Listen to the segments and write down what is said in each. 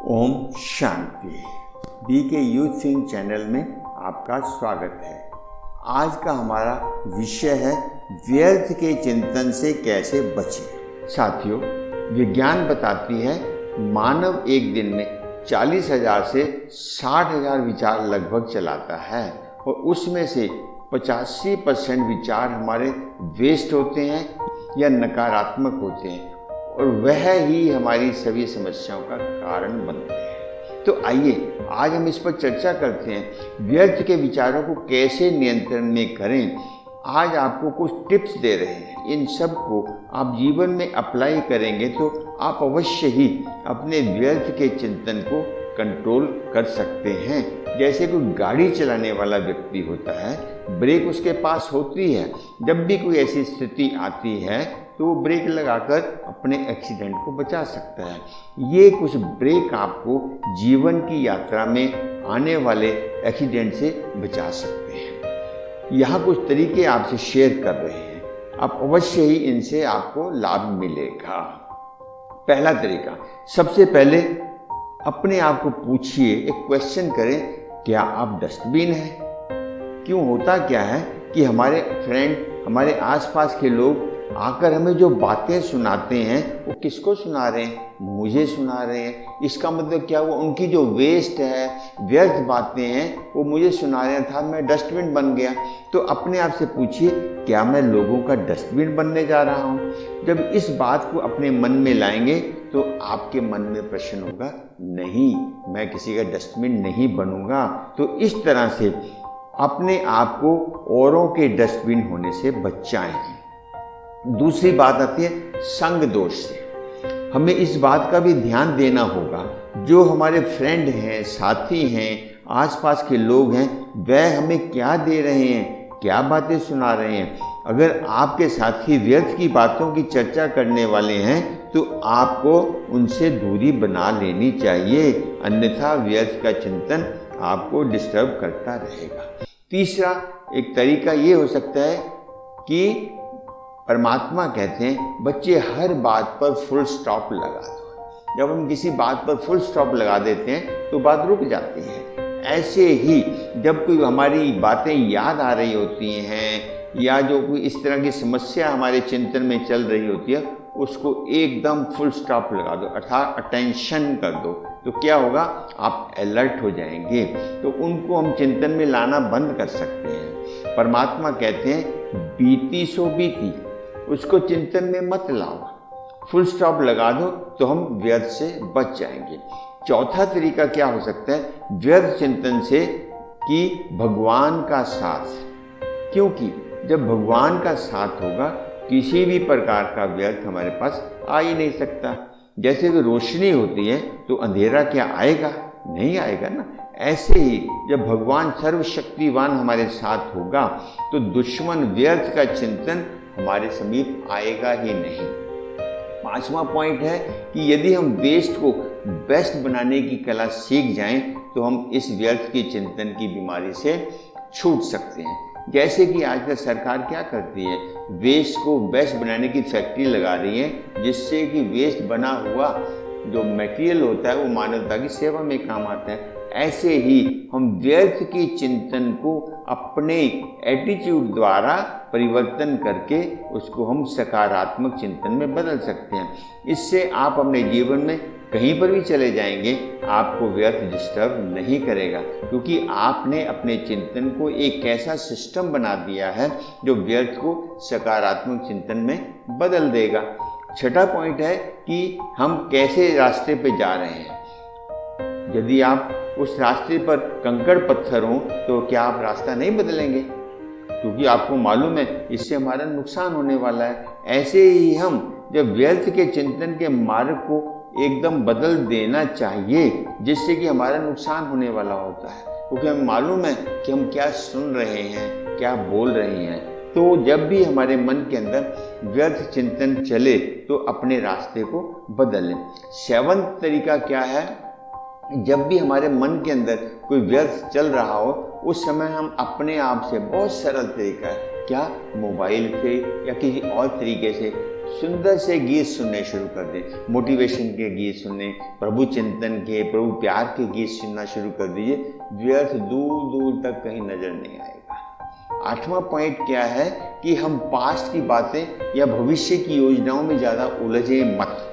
Om Shanti. BK youth Singh channel में आपका स्वागत है। आज का हमारा विषय है व्यर्थ के चिंतन से कैसे बचें। साथियों, विज्ञान बताती है मानव एक दिन में 40,000 से 60,000 विचार लगभग चलाता है और उसमें से 85% विचार हमारे वेस्ट होते हैं या नकारात्मक होते हैं और वह ही हमारी सभी समस्याओं का कारण बनते हैं। तो आइए आज हम इस पर चर्चा करते हैं, व्यर्थ के विचारों को कैसे नियंत्रण में करें। आज आपको कुछ टिप्स दे रहे हैं, इन सब को आप जीवन में अप्लाई करेंगे तो आप अवश्य ही अपने व्यर्थ के चिंतन को कंट्रोल कर सकते हैं। जैसे कोई गाड़ी चलाने वाला व्यक्ति होता है, ब्रेक उसके पास होती है, जब भी कोई ऐसी स्थिति आती है तो वो ब्रेक लगाकर अपने एक्सीडेंट को बचा सकता है। ये कुछ ब्रेक आपको जीवन की यात्रा में आने वाले एक्सीडेंट से बचा सकते हैं। यहाँ कुछ तरीके आपसे शेयर कर रहे हैं, आप अवश्य ही इनसे आपको लाभ मिलेगा। पहला तरीका, सबसे पहले अपने आप को पूछिए, एक क्वेश्चन करें, क्या आप डस्टबिन हैं? क्यों होता क्या है कि हमारे फ्रेंड, हमारे आसपास के लोग आकर हमें जो बातें सुनाते हैं वो किसको सुना रहे हैं? मुझे सुना रहे हैं। इसका मतलब क्या हुआ? उनकी जो वेस्ट है, व्यर्थ बातें हैं, वो मुझे सुना रहे हैं। था मैं डस्टबिन बन गया। तो अपने आप से पूछिए, क्या मैं लोगों का डस्टबिन बनने जा रहा हूँ? जब इस बात को अपने मन में लाएंगे तो आपके मन में प्रश्न होगा, नहीं, मैं किसी का डस्टबिन नहीं बनूंगा। तो इस तरह से अपने आप को औरों के डस्टबिन होने से बचाएं। दूसरी बात आती है संग दोष से। हमें इस बात का भी ध्यान देना होगा, जो हमारे फ्रेंड हैं, साथी हैं, आसपास के लोग हैं, वह हमें क्या दे रहे हैं, क्या बातें सुना रहे हैं। अगर आपके साथी व्यर्थ की बातों की चर्चा करने वाले हैं तो आपको उनसे दूरी बना लेनी चाहिए, अन्यथा व्यर्थ का चिंतन आपको डिस्टर्ब करता रहेगा। तीसरा एक तरीका ये हो सकता है कि परमात्मा कहते हैं, बच्चे हर बात पर फुल स्टॉप लगा दो। जब हम किसी बात पर फुल स्टॉप लगा देते हैं तो बात रुक जाती है। ऐसे ही जब कोई हमारी बातें याद आ रही होती हैं या जो कोई इस तरह की समस्या हमारे चिंतन में चल रही होती है, उसको एकदम फुल स्टॉप लगा दो, अर्थात अटेंशन कर दो। तो क्या होगा? आप अलर्ट हो जाएंगे। तो उनको हम चिंतन में लाना बंद कर सकते हैं। परमात्मा कहते हैं, बीती सो बीती, उसको चिंतन में मत लाओ, फुल स्टॉप लगा दो, तो हम व्यर्थ से बच जाएंगे। चौथा तरीका क्या हो सकता है व्यर्थ चिंतन से? कि भगवान का साथ। क्योंकि जब भगवान का साथ होगा, किसी भी प्रकार का व्यर्थ हमारे पास आ ही नहीं सकता। जैसे कि रोशनी होती है तो अंधेरा क्या आएगा? नहीं आएगा ना। ऐसे ही जब भगवान सर्वशक्तिवान हमारे साथ होगा तो दुश्मन व्यर्थ का चिंतन हमारे समीप आएगा ही नहीं। पांचवा पॉइंट है कि यदि हम वेस्ट को बेस्ट बनाने की कला सीख जाएं तो हम इस व्यर्थ की चिंतन की बीमारी से छूट सकते हैं। जैसे कि आजकल सरकार क्या करती है, वेस्ट को बेस्ट बनाने की फैक्ट्री लगा रही है, जिससे कि वेस्ट बना हुआ जो मटेरियल होता है वो मानवता की सेवा में काम आता है। ऐसे ही हम व्यर्थ की चिंतन को अपने एटीट्यूड द्वारा परिवर्तन करके उसको हम सकारात्मक चिंतन में बदल सकते हैं। इससे आप अपने जीवन में कहीं पर भी चले जाएंगे, आपको व्यर्थ डिस्टर्ब नहीं करेगा, क्योंकि आपने अपने चिंतन को एक ऐसा सिस्टम बना दिया है जो व्यर्थ को सकारात्मक चिंतन में बदल देगा। छठा पॉइंट है कि हम कैसे रास्ते पे जा रहे हैं। यदि आप उस रास्ते पर कंकड़ पत्थर हो तो क्या आप रास्ता नहीं बदलेंगे? क्योंकि आपको मालूम है इससे हमारा नुकसान होने वाला है। ऐसे ही हम जब व्यर्थ के चिंतन के मार्ग को एकदम बदल देना चाहिए, जिससे कि हमारा नुकसान होने वाला होता है, क्योंकि हमें मालूम है कि हम क्या सुन रहे हैं, क्या बोल रहे हैं। तो जब भी हमारे मन के अंदर व्यर्थ चिंतन चले तो अपने रास्ते को बदलें। सेवंथ तरीका क्या है? जब भी हमारे मन के अंदर कोई व्यर्थ चल रहा हो, उस समय हम अपने आप से, बहुत सरल तरीका है, क्या मोबाइल से या किसी और तरीके से सुंदर से गीत सुनने शुरू कर दें। मोटिवेशन के गीत सुनने, प्रभु चिंतन के, प्रभु प्यार के गीत सुनना शुरू कर दीजिए। व्यर्थ दूर दूर तक कहीं नजर नहीं आएगा। 8वां पॉइंट क्या है कि हम पास्ट की बातें या भविष्य की योजनाओं में ज़्यादा उलझे मत।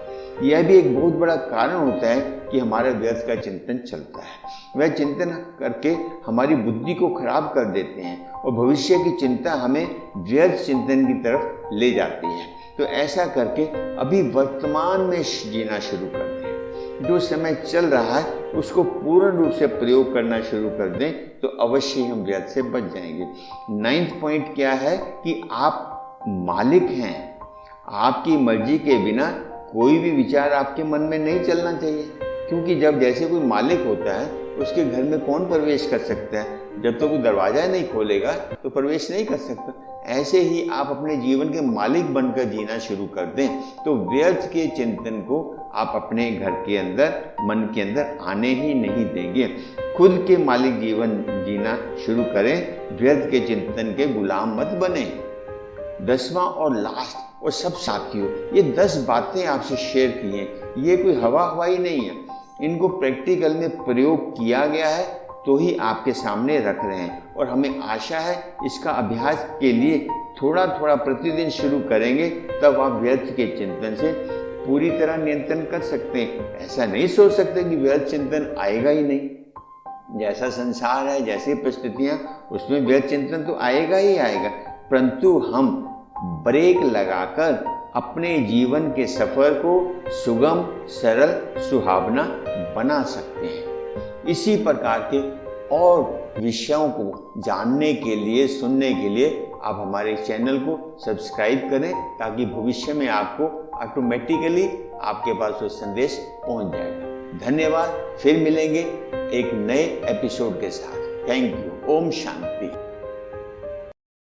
यह भी एक बहुत बड़ा कारण होता है कि हमारे व्यर्थ का चिंतन चलता है। वह चिंतन करके हमारी बुद्धि को खराब कर देते हैं और भविष्य की चिंता हमें व्यर्थ चिंतन की तरफ ले जाती है। तो ऐसा करके अभी वर्तमान में जीना शुरू कर दें। जो समय चल रहा है उसको पूर्ण रूप से प्रयोग करना शुरू कर दें तो अवश्य ही हम व्यर्थ से बच जाएंगे। 9वां पॉइंट क्या है कि आप मालिक हैं। आपकी मर्जी के बिना कोई भी विचार आपके मन में नहीं चलना चाहिए, क्योंकि जब जैसे कोई मालिक होता है उसके घर में कौन प्रवेश कर सकता है? जब तक वो दरवाजा नहीं खोलेगा तो प्रवेश नहीं कर सकता। ऐसे ही आप अपने जीवन के मालिक बनकर जीना शुरू कर दें तो व्यर्थ के चिंतन को आप अपने घर के अंदर, मन के अंदर आने ही नहीं देंगे। खुद के मालिक जीवन जीना शुरू करें, व्यर्थ के चिंतन के गुलाम मत बने। 10वां और लास्ट और सब साथियों, ये 10 बातें आपसे शेयर की हैं, ये कोई हवाई नहीं है। इनको प्रैक्टिकल में प्रयोग किया गया है तो ही आपके सामने रख रहे हैं और हमें आशा है इसका अभ्यास के लिए थोड़ा थोड़ा प्रतिदिन शुरू करेंगे, तब आप व्यर्थ के चिंतन से पूरी तरह नियंत्रण कर सकते हैं। ऐसा नहीं सोच सकते कि व्यर्थ चिंतन आएगा ही नहीं। जैसा संसार है, जैसी परिस्थितियां, उसमें व्यर्थ चिंतन तो आएगा ही आएगा, परंतु हम ब्रेक लगाकर अपने जीवन के सफर को सुगम, सरल, सुहावना बना सकते हैं। इसी प्रकार के और विषयों को जानने के लिए, सुनने के लिए आप हमारे चैनल को सब्सक्राइब करें, ताकि भविष्य में आपको ऑटोमेटिकली आपके पास वो संदेश पहुंच जाएगा। धन्यवाद। फिर मिलेंगे एक नए एपिसोड के साथ। Thank you. ओम शांति।